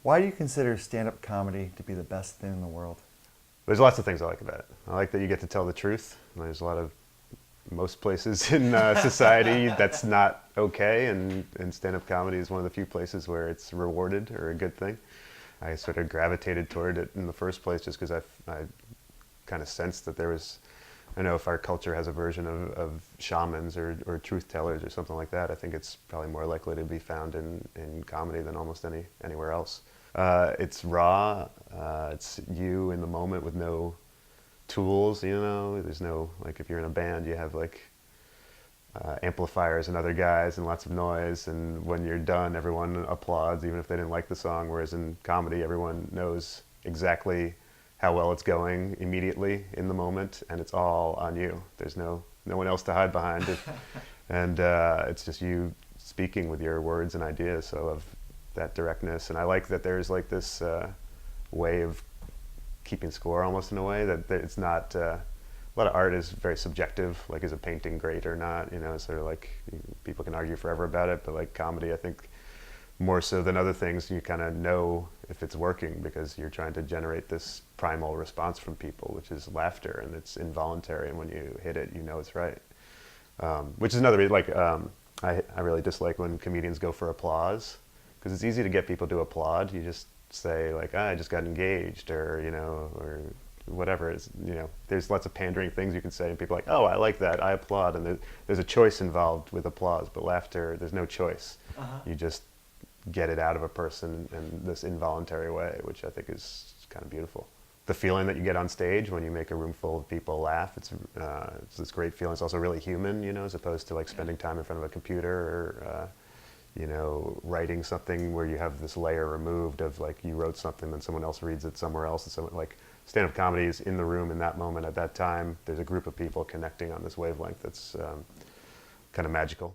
Why do you consider stand-up comedy to be the best thing in the world? There's lots of things I like about it. I like that you get to tell the truth. There's a lot of most places in society that's not okay, and stand-up comedy is one of the few places where it's rewarded or a good thing. I sort of gravitated toward it in the first place just because I kind of sensed that there was, I know if our culture has a version of shamans or truth tellers or something like that, I think it's probably more likely to be found in comedy than almost anywhere else. It's raw. It's you in the moment with no tools. You know, there's no, like, if you're in a band, you have like amplifiers and other guys and lots of noise, and when you're done, everyone applauds even if they didn't like the song. Whereas in comedy, everyone knows exactly how well it's going immediately in the moment, and it's all on you. There's no one else to hide behind it, and it's just you speaking with your words and ideas. So of that directness, and I like that there's like this way of keeping score almost in a way that it's not. A lot of art is very subjective. Like, is a painting great or not? You know, sort of like people can argue forever about it. But like comedy, I think more so than other things, you kind of know if it's working because you're trying to generate this primal response from people, which is laughter, and it's involuntary. And when you hit it, you know it's right. Which is another reason. Like, I really dislike when comedians go for applause because it's easy to get people to applaud. You just say like, I just got engaged, or or whatever. It's, there's lots of pandering things you can say, and people are like, oh, I like that, I applaud, and there's a choice involved with applause. But laughter, there's no choice. You just get it out of a person in this involuntary way, which I think is kind of beautiful. The feeling that you get on stage when you make a room full of people laugh, it's this great feeling. It's also really human, as opposed to like spending time in front of a computer or writing something where you have this layer removed of like you wrote something, then someone else reads it somewhere else, and someone like stand-up comedy is in the room in that moment at that time. There's a group of people connecting on this wavelength that's kind of magical.